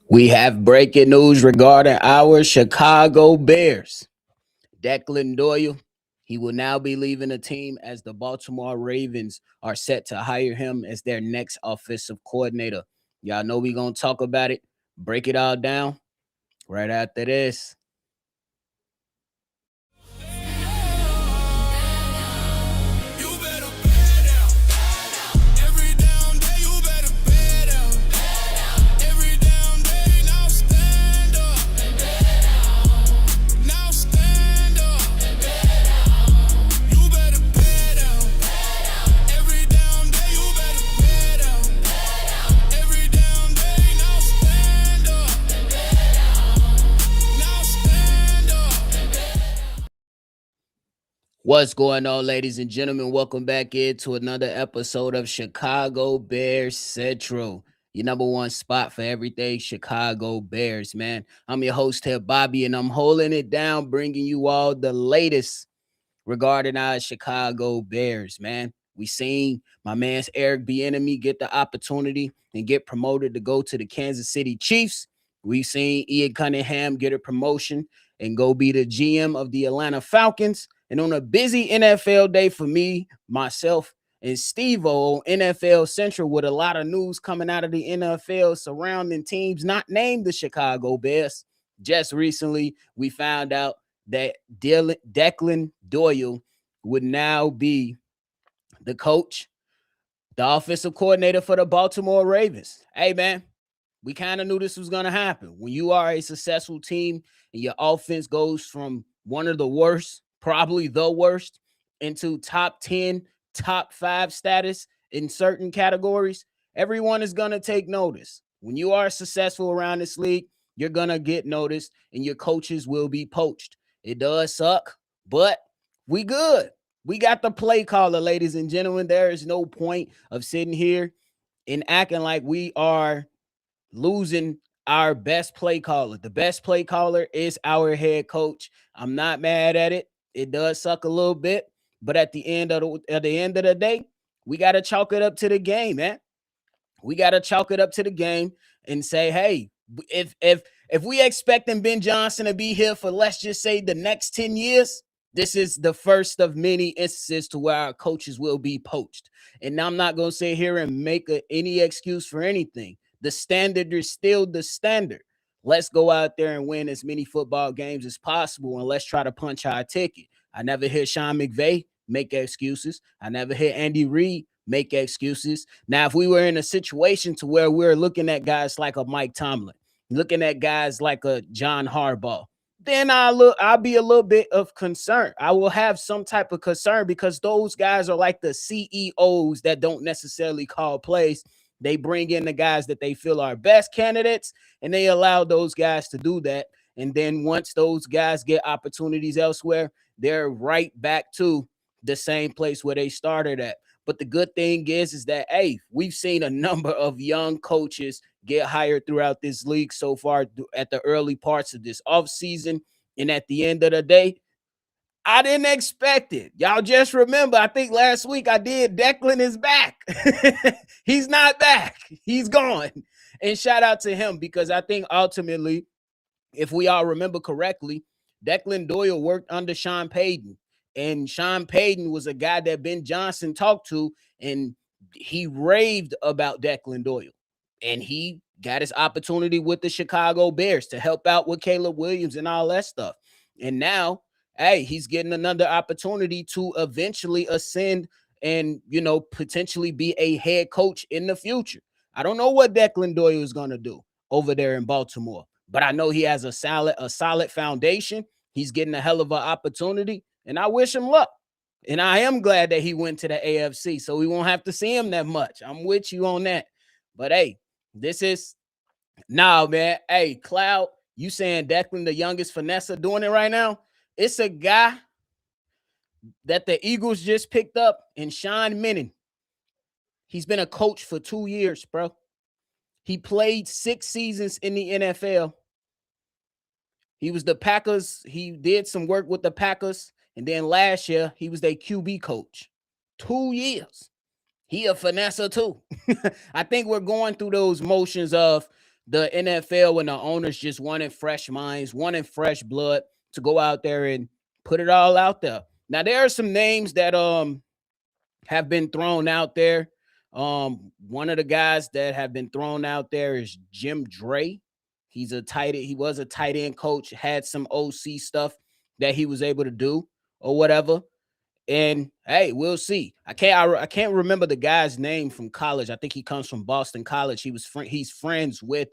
We have breaking news regarding our Chicago Bears. Declan Doyle, he will now be leaving the team as the Baltimore Ravens are set to hire him as their next offensive coordinator. Y'all know we're going to talk about it, break it all down right after this. What's going on, ladies and gentlemen? Welcome back into another episode of Chicago Bears Central, your number one spot for everything Chicago Bears, man. I'm your host here, Bobby, and I'm holding it down, bringing you all the latest regarding our Chicago Bears, man. We seen my man's Eric Bieniemy get the opportunity and get promoted to go to the Kansas City Chiefs. We've seen Ian Cunningham get a promotion and go be the GM of the Atlanta Falcons. And on a busy NFL day for me, myself, and Steve-O on NFL Central with a lot of news coming out of the NFL surrounding teams not named the Chicago Bears. Just recently, we found out that Declan Doyle would now be the coach, the offensive coordinator for the Baltimore Ravens. Hey, man, we kind of knew this was going to happen. When you are a successful team and your offense goes from one of the worst, probably the worst, into top 10, top 5 status in certain categories, everyone is going to take notice. When you are successful around this league, you're going to get noticed and your coaches will be poached. It does suck, but we good. We got the play caller, ladies and gentlemen. There is no point of sitting here and acting like we are losing our best play caller. The best play caller is our head coach. I'm not mad at it. It does suck a little bit, but at the end of the day, we got to chalk it up to the game, man. We got to chalk it up to the game and say, hey, if we expecting Ben Johnson to be here for, let's just say, the next 10 years, this is the first of many instances to where our coaches will be poached. And I'm not going to sit here and make any excuse for anything. The standard is still the standard. Let's go out there and win as many football games as possible, and let's try to punch our ticket. I never hear Sean McVay make excuses. I never hear Andy Reid make excuses. Now, if we were in a situation to where we're looking at guys like a Mike Tomlin, looking at guys like a John Harbaugh, then I'll be a little bit of concern. I will have some type of concern because those guys are like the CEOs that don't necessarily call plays. They bring in the guys that they feel are best candidates, and they allow those guys to do that. And then once those guys get opportunities elsewhere, they're right back to the same place where they started at. But the good thing is that, hey, we've seen a number of young coaches get hired throughout this league so far at the early parts of this offseason. And at the end of the day, I didn't expect it. Y'all just remember, I think last week I did. Declan is back. He's not back. He's gone. And shout out to him because I think ultimately, if we all remember correctly, Declan Doyle worked under Sean Payton. And Sean Payton was a guy that Ben Johnson talked to, and he raved about Declan Doyle. And he got his opportunity with the Chicago Bears to help out with Caleb Williams and all that stuff. And now, hey, he's getting another opportunity to eventually ascend and, potentially be a head coach in the future. I don't know what Declan Doyle is going to do over there in Baltimore, but I know he has a solid foundation. He's getting a hell of an opportunity, and I wish him luck. And I am glad that he went to the AFC, so we won't have to see him that much. I'm with you on that. But, hey, this is – man. Hey, Cloud, you saying Declan the youngest finesse doing it right now? It's a guy that the Eagles just picked up in Sean Manning. He's been a coach for 2 years, bro. He played 6 seasons in the NFL. He was the Packers. He did some work with the Packers. And then last year, he was their QB coach. 2 years. He a finesser too. I think we're going through those motions of the NFL and the owners just wanted fresh minds, wanted fresh blood to go out there and put it all out there. Now there are some names that have been thrown out there. One of the guys that have been thrown out there is Jim Dre. He was a tight end coach, had some OC stuff that he was able to do or whatever. And hey, we'll see. I can't remember the guy's name from college. I think he comes from Boston College. He's friends with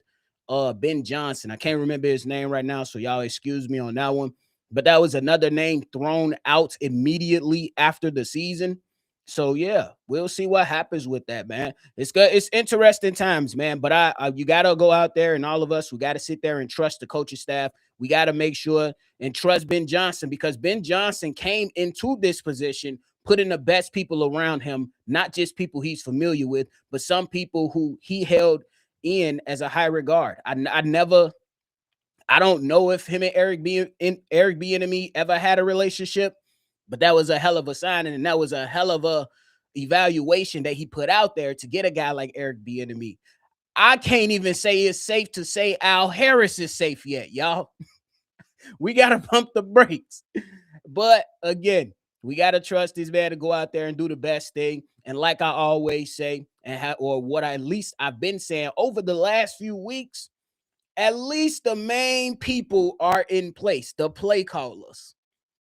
Ben Johnson. I can't remember his name right now, so y'all excuse me on that one. But that was another name thrown out immediately after the season. So yeah, we'll see what happens with that, man. It's good. It's interesting times, man. But you gotta go out there, and all of us, we gotta sit there and trust the coaching staff. We gotta make sure and trust Ben Johnson, because Ben Johnson came into this position putting the best people around him, not just people he's familiar with, but some people who he held in as a high regard. I don't know if him and Eric Bieniemy ever had a relationship, but that was a hell of a signing, and that was a hell of a evaluation that he put out there to get a guy like Eric Bieniemy. I can't even say it's safe to say Al Harris is safe yet, y'all. We gotta pump the brakes. But again, we gotta trust this man to go out there and do the best thing. And like I always say, or what at least I've been saying over the last few weeks, at least the main people are in place. The play callers.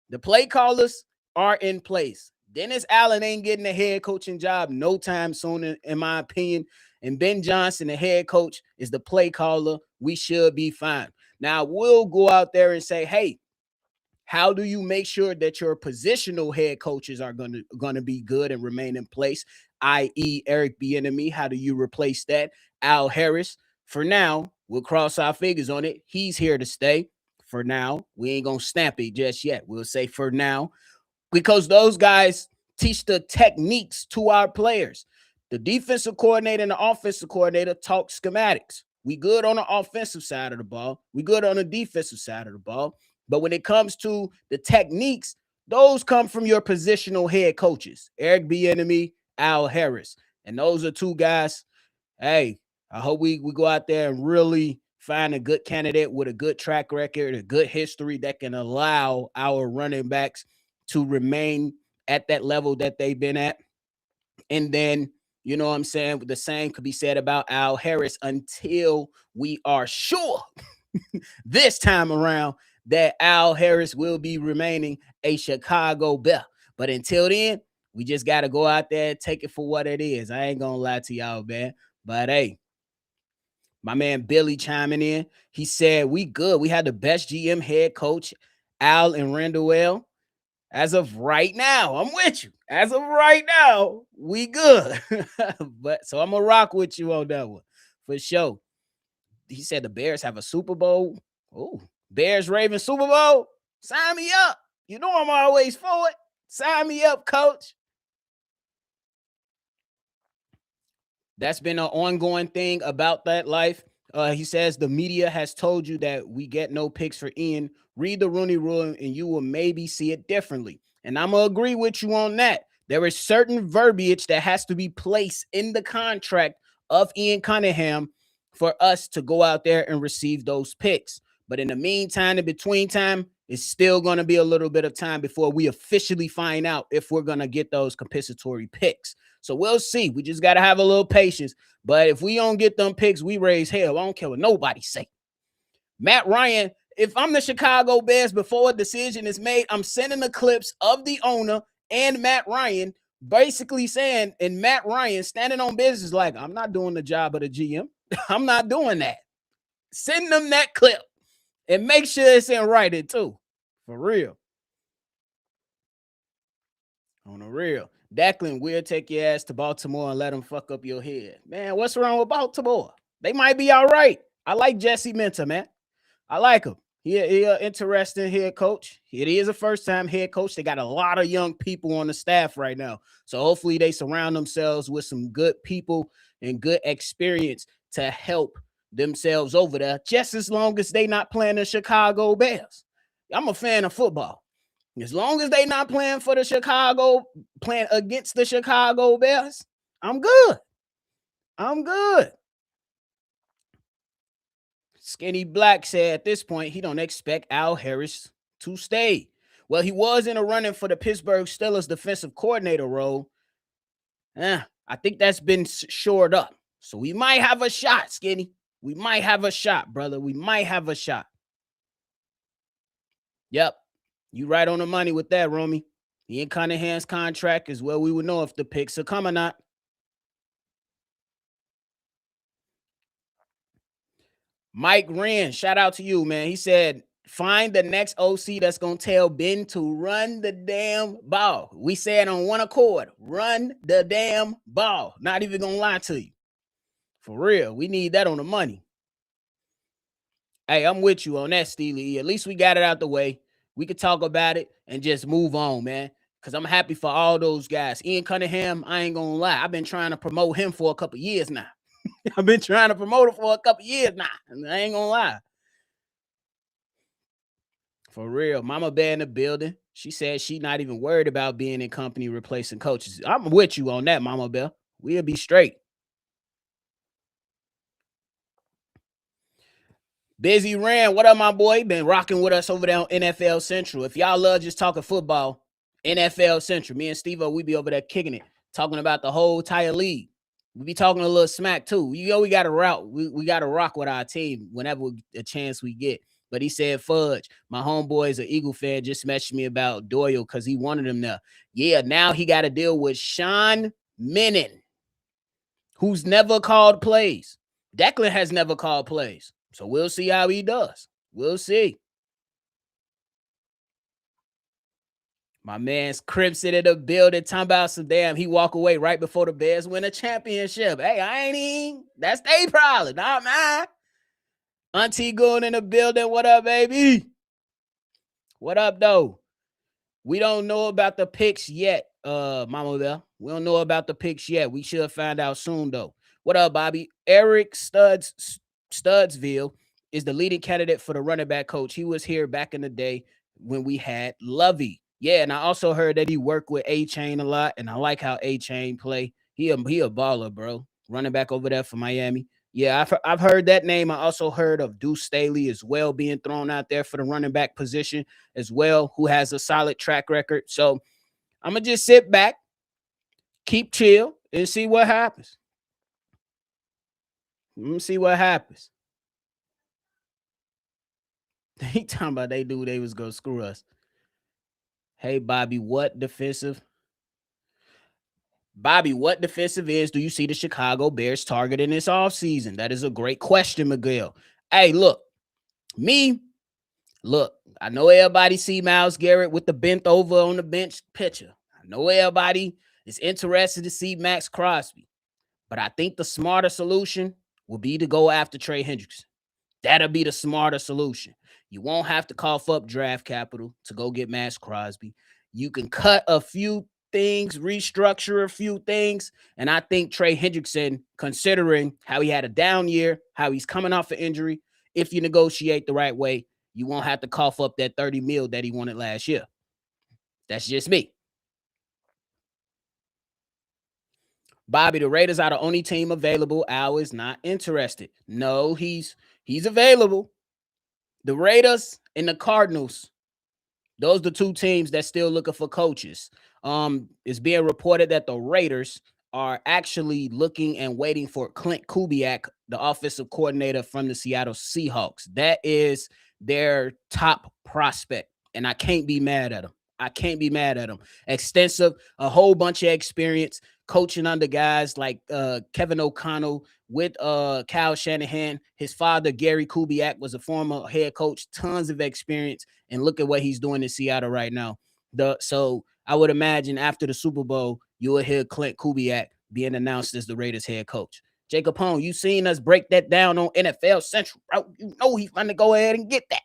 The play callers are in place. Dennis Allen ain't getting a head coaching job no time soon, in my opinion. And Ben Johnson, the head coach, is the play caller. We should be fine. Now, we'll go out there and say, hey, how do you make sure that your positional head coaches are gonna be good and remain in place, i.e. Eric Bieniemy? How do you replace that? Al Harris. For now, we'll cross our fingers on it. He's here to stay. For now, we ain't gonna stamp it just yet. We'll say for now, because those guys teach the techniques to our players. The defensive coordinator and the offensive coordinator talk schematics. We good on the offensive side of the ball. We good on the defensive side of the ball. But when it comes to the techniques, those come from your positional head coaches, Eric Bieniemy, Al Harris. And those are two guys, hey, I hope we go out there and really find a good candidate with a good track record, a good history that can allow our running backs to remain at that level that they've been at. And then, you know what I'm saying? The same could be said about Al Harris until we are sure this time around that Al Harris will be remaining a Chicago Bear. But until then, we just got to go out there and take it for what it is. I ain't going to lie to y'all, man. But hey, my man Billy chiming in. He said, we good. We had the best GM head coach, Al and Randall. As of right now, I'm with you. As of right now, we good. But so I'm going to rock with you on that one for sure. He said the Bears have a Super Bowl. Oh, Bears Ravens Super Bowl. Sign me up. You know I'm always for it. Sign me up, coach. That's been an ongoing thing about that life. He says the media has told you that we get no picks for Ian. Read the Rooney Rule and you will maybe see it differently. And I'm going to agree with you on that. There is certain verbiage that has to be placed in the contract of Ian Cunningham for us to go out there and receive those picks. But in the meantime, in between time, it's still going to be a little bit of time before we officially find out if we're going to get those compensatory picks. So we'll see. We just got to have a little patience. But if we don't get them picks, we raise hell. I don't care what nobody say. Matt Ryan, if I'm the Chicago Bears before a decision is made, I'm sending the clips of the owner and Matt Ryan basically saying, and Matt Ryan standing on business like, I'm not doing the job of the GM. I'm not doing that. Send them that clip and make sure it's in writing too. For real. On the real. Declan, we'll take your ass to Baltimore and let them fuck up your head. Man, what's wrong with Baltimore? They might be all right. I like Jesse Minter, man. I like him. He an interesting head coach. It is a first-time head coach. They got a lot of young people on the staff right now. So hopefully they surround themselves with some good people and good experience to help themselves over there, just as long as they not playing the Chicago Bears. I'm a fan of football. As long as they not playing against the Chicago Bears, I'm good. I'm good. Skinny Black said at this point he don't expect Al Harris to stay. Well, he was in a running for the Pittsburgh Steelers defensive coordinator role. I think that's been shored up. So we might have a shot, Skinny. We might have a shot, brother. We might have a shot. Yep. You right on the money with that, Romy. Ian Cunningham's contract is where we would know if the picks are coming or not. Mike Wren, shout out to you, man. He said, find the next OC that's going to tell Ben to run the damn ball. We said on one accord, run the damn ball. Not even going to lie to you. For real, we need that on the money. Hey, I'm with you on that, Steely. At least we got it out the way. We could talk about it and just move on, man. Because I'm happy for all those guys. Ian Cunningham, I ain't going to lie. I've been trying to promote him for a couple years now. I've been trying to promote him for a couple years now. I ain't going to lie. For real. Mama Bear in the building. She said she not even worried about being in company replacing coaches. I'm with you on that, Mama Bear. We'll be straight. Busy Ran, what up, my boy? Been rocking with us over there on NFL Central. If y'all love just talking football, NFL Central. Me and Steve-O, we be over there kicking it, talking about the whole entire league. We be talking a little smack too. You know, we got to route. We got to rock with our team whenever a chance we get. But he said, fudge, my homeboy is an Eagle fan, just messaged me about Doyle because he wanted him there. Yeah, now he got to deal with Sean Menon, who's never called plays. Declan has never called plays. So we'll see how he does. We'll see. My man's Crimson in the building, talking about some damn, he walk away right before the Bears win a championship. Hey, I ain't even, that's they problem, not mine. Auntie going in the building, what up, baby? What up, though? We don't know about the picks yet, Mama Bell. We don't know about the picks yet. We should find out soon, though. What up, Bobby? Eric Studsville is the leading candidate for the running back coach. He was here back in the day when we had Lovey. Yeah, and I also heard that he worked with A-Chain a lot, and I like how A-Chain play. He a baller, bro. Running back over there for Miami. Yeah, I've heard that name. I also heard of Deuce Staley as well being thrown out there for the running back position as well, who has a solid track record. So I'm going to just sit back, keep chill, and see what happens. Let me see what happens. They talking about they was going to screw us. Hey, Bobby, what defensive ends do you see the Chicago Bears targeting this offseason? That is a great question, Miguel. Hey, look, I know everybody see Myles Garrett with the bent over on the bench picture. I know everybody is interested to see Max Crosby. But I think the smarter solution will be to go after Trey Hendrickson. That'll be the smarter solution. You won't have to cough up draft capital to go get Max Crosby. You can cut a few things, restructure a few things. And I think Trey Hendrickson, considering how he had a down year, how he's coming off an injury, if you negotiate the right way, you won't have to cough up that $30 million that he wanted last year. That's just me. Bobby, the Raiders are the only team available. Al is not interested. No, he's available. The Raiders and the Cardinals, those are the two teams that's still looking for coaches. It's being reported that the Raiders are actually looking and waiting for Clint Kubiak, the offensive coordinator from the Seattle Seahawks. That is their top prospect, and I can't be mad at him. Extensive, a whole bunch of experience coaching under guys like Kevin O'Connell with Kyle Shanahan. His father, Gary Kubiak, was a former head coach, tons of experience, and look at what he's doing in Seattle right now. So I would imagine after the Super Bowl, you will hear Clint Kubiak being announced as the Raiders head coach. Jacob Hone, you seen us break that down on NFL Central, bro. You know he's going to go ahead and get that.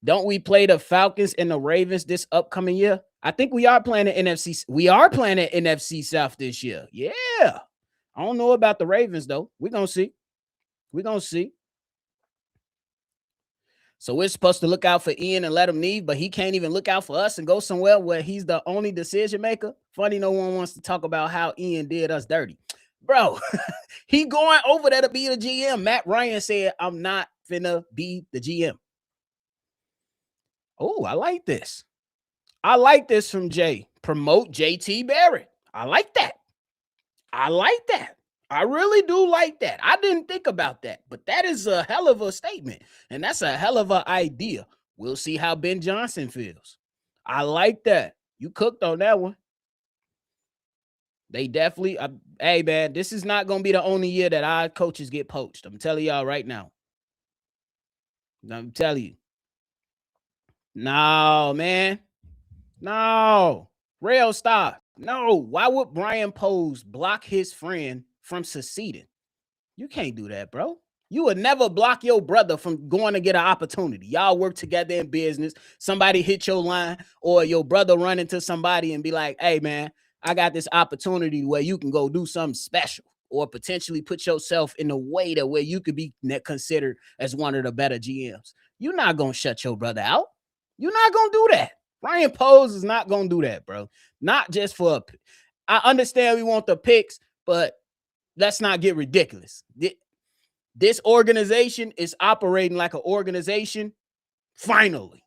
Don't we play the Falcons and the Ravens this upcoming year? I think we are playing the NFC. We are playing the NFC South this year. Yeah. I don't know about the Ravens, though. We're going to see. So we're supposed to look out for Ian and let him leave, but he can't even look out for us and go somewhere where he's the only decision maker. Funny, no one wants to talk about how Ian did us dirty. Bro, he going over there to be the GM. Matt Ryan said, I'm not finna be the GM. Oh, I like this. I like this from Jay. Promote JT Barrett. I like that. I like that. I really do like that. I didn't think about that, but that is a hell of a statement. And that's a hell of an idea. We'll see how Ben Johnson feels. I like that. You cooked on that one. They definitely, hey, man, this is not going to be the only year that our coaches get poached. I'm telling y'all right now. I'm telling you. No, man. No. Rail stop. No. Why would Brian Pose block his friend from succeeding? You can't do that, bro. You would never block your brother from going to get an opportunity. Y'all work together in business. Somebody hit your line, or your brother run into somebody and be like, hey, man, I got this opportunity where you can go do something special, or potentially put yourself in a way that where you could be considered as one of the better GMs. You're not going to shut your brother out. You're not going to do that. Ryan Pose is not going to do that, bro. Not just for I understand we want the picks, but let's not get ridiculous. This organization is operating like an organization. Finally,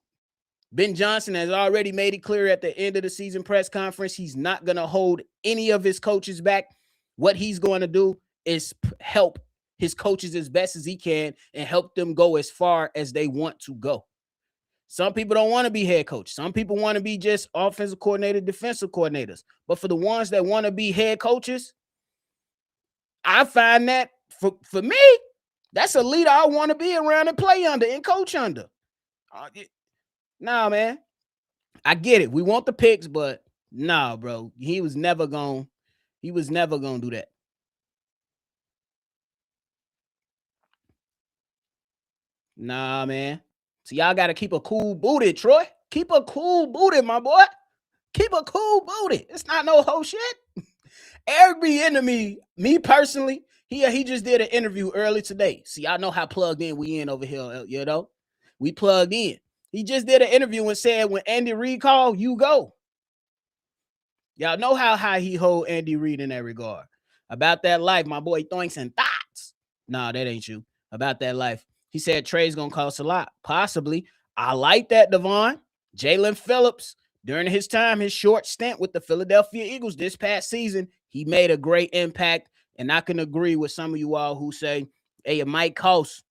Ben Johnson has already made it clear at the end of the season press conference he's not going to hold any of his coaches back. What he's going to do is help his coaches as best as he can and help them go as far as they want to go. Some people don't want to be head coach. Some people want to be just offensive coordinator, defensive coordinators. But for the ones that want to be head coaches, I find that for me, that's a leader I want to be around and play under and coach under. Nah, man. I get it. We want the picks, but nah, bro. He was never gonna do that. Nah, man. So y'all got to keep a cool booty, Troy. Keep a cool booty, my boy. Keep a cool booty. It's not no whole shit. Airbnb, me personally, he just did an interview early today. See, I know how plugged in we in over here, you know? We plugged in. He just did an interview and said, when Andy Reid called, you go. Y'all know how high he hold Andy Reid in that regard. About that life, my boy thinks and thoughts. Nah, that ain't you. About that life. He said trade's going to cost a lot. Possibly. I like that, Devon. Jalen Phillips, during his time, his short stint with the Philadelphia Eagles this past season, he made a great impact. And I can agree with some of you all who say, hey, it might cost.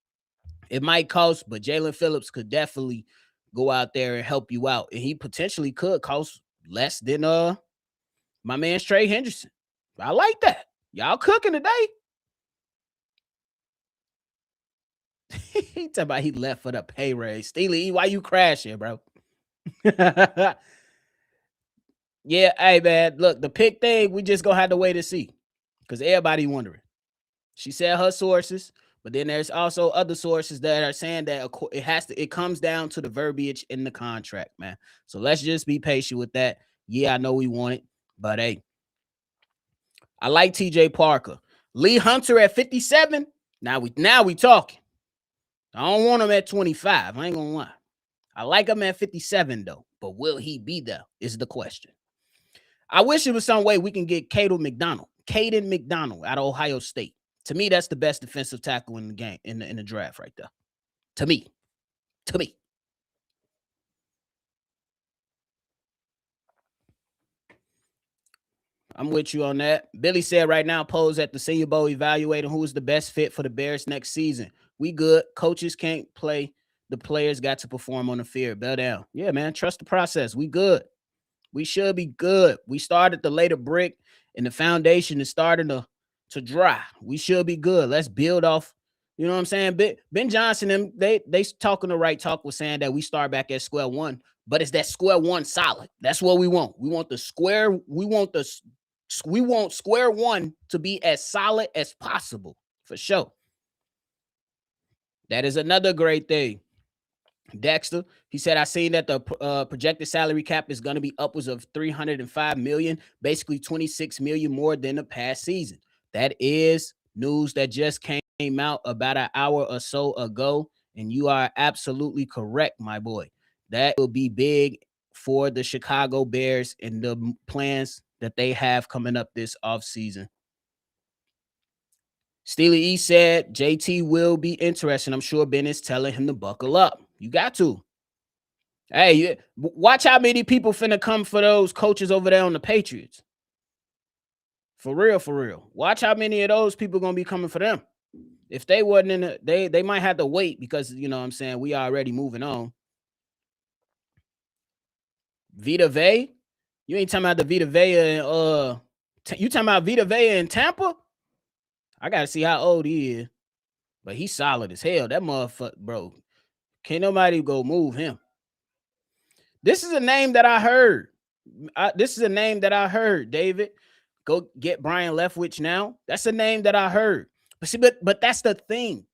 It might cost, but Jalen Phillips could definitely go out there and help you out. And he potentially could cost less than my man's Trey Henderson. I like that. Y'all cooking today. He talking about he left for the pay raise. Steely, why you crashing, bro? Yeah, hey, man. Look, the pick thing, we just gonna have to wait and see. Because everybody wondering. She said her sources, but then there's also other sources that are saying that it comes down to the verbiage in the contract, man. So let's just be patient with that. Yeah, I know we want it, but hey, I like TJ Parker. Lee Hunter at 57. Now we talking. I don't want him at 25. I ain't gonna lie. I like him at 57 though, but will he be there is the question. I wish there was some way we can get Caden McDonald out of Ohio State. To me, that's the best defensive tackle in the game in the draft right there. To me. I'm with you on that. Billy said right now, Pose at the Senior Bowl evaluating who is the best fit for the Bears next season. We good. Coaches can't play. The players got to perform on the field. Bell down. Yeah, man. Trust the process. We good. We should be good. We started the later brick, and the foundation is starting to dry. We should be good. Let's build off. You know what I'm saying? Ben Johnson, they talking the right talk with saying that we start back at square one, but it's that square one solid. That's what we want. We want square one to be as solid as possible, for sure. That is another great thing. Dexter, he said, I seen that the projected salary cap is going to be upwards of $305 million, basically $26 million more than the past season. That is news that just came out about an hour or so ago, and you are absolutely correct, my boy. That will be big for the Chicago Bears and the plans that they have coming up this offseason. Steely E said JT will be interesting. I'm sure Ben is telling him to buckle up. You got to. Hey, watch how many people finna come for those coaches over there on the Patriots. For real, for real. Watch how many of those people gonna be coming for them. If they wasn't in the, they might have to wait because you know what I'm saying we already moving on. Vita Vea, you ain't talking about the Vita Vea and you talking about Vita Vea in Tampa? I gotta see how old he is, but he's solid as hell. That motherfucker, bro. Can't nobody go move him. This is a name that I heard. This is a name that I heard, David. Go get Brian Leftwich now. That's a name that I heard. But see, but that's the thing.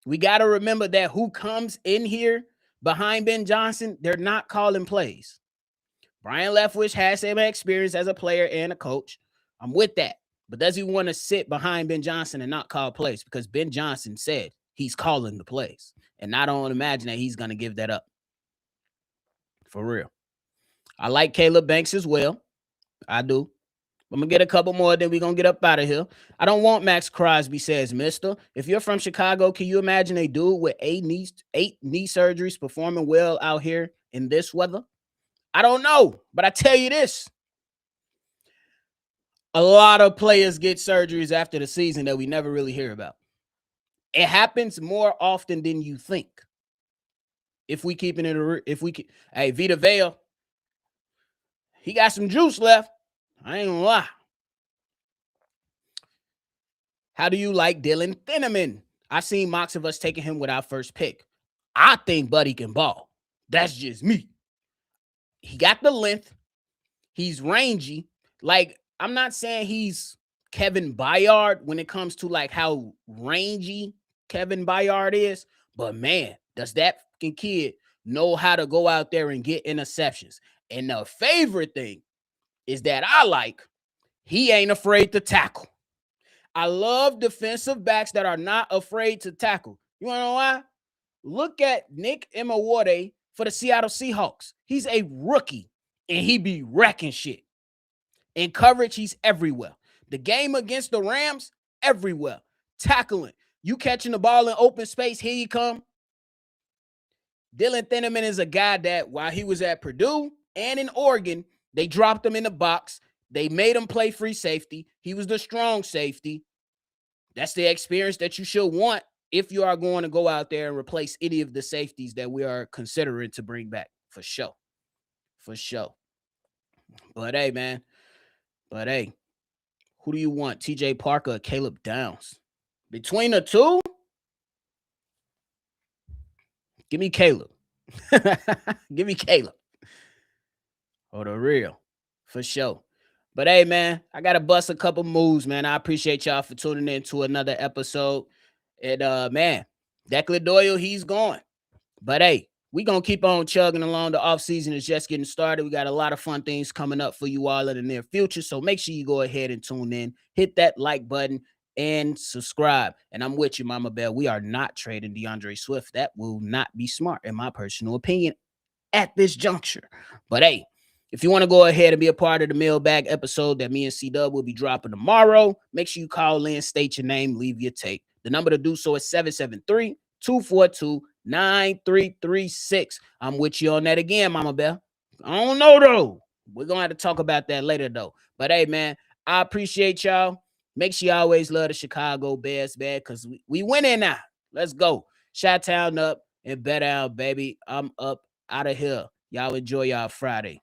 We got to remember that who comes in here behind Ben Johnson, they're not calling plays. Brian Leftwich has some experience as a player and a coach. I'm with that. But does he want to sit behind Ben Johnson and not call plays? Because Ben Johnson said he's calling the plays. And I don't imagine that he's going to give that up. For real. I like Caleb Banks as well. I do. I'm going to get a couple more, then we're going to get up out of here. I don't want Max Crosby, says Mister. If you're from Chicago, can you imagine a dude with 8 knee surgeries performing well out here in this weather? I don't know, but I tell you this. A lot of players get surgeries after the season that we never really hear about. It happens more often than you think. If we keeping it, hey, Vita Vea, he got some juice left. I ain't gonna lie. How do you like Dylan Thieneman? I've seen mocks of us taking him with our first pick. I think Buddy can ball. That's just me. He got the length. He's rangy. Like, I'm not saying he's Kevin Byard when it comes to like how rangy Kevin Byard is, but man, does that fucking kid know how to go out there and get interceptions. And the favorite thing is that I like, he ain't afraid to tackle. I love defensive backs that are not afraid to tackle. You want to know why? Look at Nick Imawade for the Seattle Seahawks. He's a rookie, and he be wrecking shit. In coverage, he's everywhere. The game against the Rams, everywhere. Tackling. You catching the ball in open space, here you come. Dylan Thieneman is a guy that while he was at Purdue and in Oregon, they dropped him in the box. They made him play free safety. He was the strong safety. That's the experience that you should want if you are going to go out there and replace any of the safeties that we are considering to bring back. For sure. For sure. But hey, man. But hey, who do you want? TJ Parker or Caleb Downs? Between the two, give me Caleb. Give me Caleb. Oh, the real. For sure. But hey, man, I got to bust a couple moves, man. I appreciate y'all for tuning in to another episode. And, man, Declan Doyle, he's gone. But hey, we going to keep on chugging along. The offseason is just getting started. We got a lot of fun things coming up for you all in the near future. So make sure you go ahead and tune in. Hit that like button and subscribe. And I'm with you, Mama Bell. We are not trading DeAndre Swift. That will not be smart, in my personal opinion, at this juncture. But hey, if you want to go ahead and be a part of the mailbag episode that me and C-Dub will be dropping tomorrow, make sure you call in, state your name, leave your take. The number to do so is 773-242-9336. I'm with you on that again, Mama Bell. I don't know, though. We're going to have to talk about that later, though. But hey, man, I appreciate y'all. Make sure you always love the Chicago Bears, man, because we winning now. Let's go. Chi-Town up and bet out, baby. I'm up out of here. Y'all enjoy y'all Friday.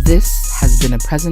This has been a presentation